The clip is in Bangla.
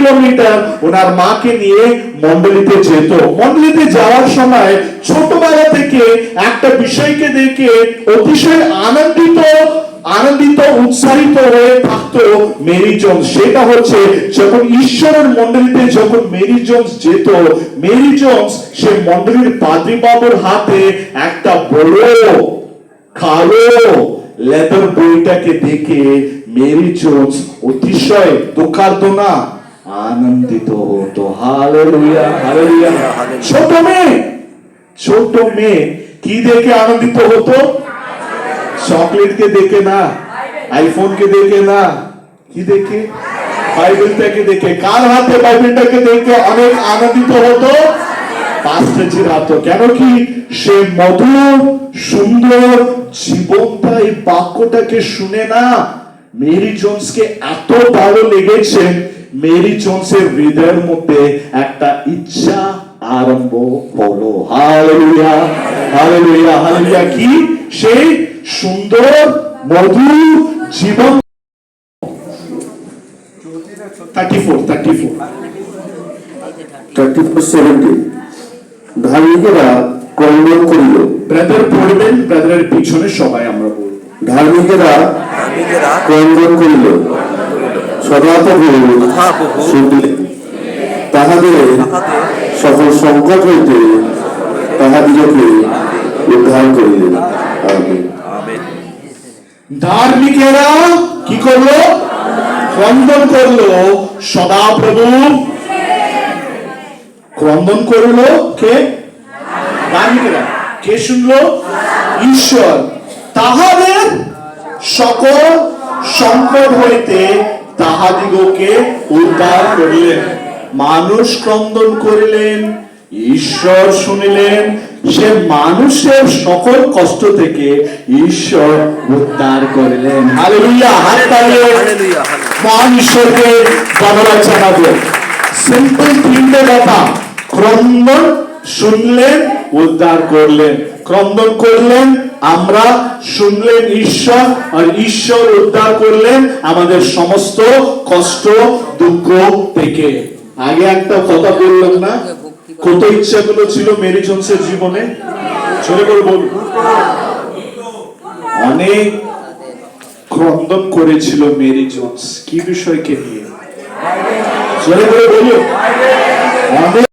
কিলোমিটার ওনার মাকে নিয়ে মন্ডলীতে যেত। মন্ডলীতে যাওয়ার সময় ছোটবেলা থেকে একটা বিষয়কে দেখে অতিশয় আনন্দিত উৎসাহিত হয়ে থাকতো মেরি জোন্স। সেটা হচ্ছে যখন ঈশ্বরের মন্ডলীতে যখন মেরি জোন্স যেত, মেরি জোন্স সে মন্ডলীর পাদ্রী বাবুর হাতে একটা বড় কালো লেদার বইটাকে দেখে মেরি জোন্স অতিশয় দুঃখার্ত না আনন্দিত হতো। Hallelujah, hallelujah. ছোট মেয়ে কি দেখে আনন্দিত হতো? চকলেট কে দেখে না, আইফোন কে দেখে না, কি দেখে? বাইবেলটাকে দেখে। কার হাতে বাইবেলটাকে দেখে অনেক আনন্দিত হতো? পাস্টরজির হাতে। কেন কি? সে মধুর সুন্দর জীবন্ত এই বাক্যটাকে শুনে না মেরি জোন্সকে এত ভালো লেগেছে। মেরি জোন্সের হৃদয়ের মধ্যে একটা ইচ্ছা আরম্ভ হলো। Hallelujah, hallelujah, hallelujah. কি? সেই সুন্দর মধুর জীবন। 34:70 ধার্মিকেরা ক্রন্দন করিল। ব্রাদার পড়বেন, ব্রাদারের পিছনে সবাই আমরা বলবো। ধার্মিকেরা ক্রন্দন করিল, সদাপ্রভু শুনলেন, তাহাদের সকল সংকট হইতে তাহাদিগকে উদ্ধার করিলেন। আমেন। ধার্মিকেরা কি করলো? ক্রন্দন করলো, সদাপ্রভু। ক্রন্দন করলো কে? ধার্মিকেরা। কে শুনলো? ঈশ্বর। তাহাদের সকল সংকট হইতে তাহাদিগকে উদ্ধার করিলেন। মানুষ ক্রন্দন করিলেন, ঈশ্বর শুনিলেন। সে মানুষের সকল কষ্ট থেকে ঈশ্বর উদ্ধার করিলেন। হালেলুয়া। হাত তালিয়ে মহান ঈশ্বরকে ধন্যবাদ জানাবো। সিম্পল তিনটে কথা। ক্রন্দন, শুনলেন, উদ্ধার করলেন। ক্রন্দন করলেন আমরা, শুনলেন ঈশ্বর, আর ঈশ্বর উদ্ধার করলেন আমাদের সমস্ত কষ্ট দুঃখ থেকে। আগে একটা কথা বললাম না, কত ইচ্ছাগুলো ছিল মেরি জোন্সের জীবনে? ছেলে করে বলুন। অনেক ক্রন্দন করেছিল মেরি জোন্স। কি বিষয়কে নিয়ে? ছেলে করে বলুন। অনেক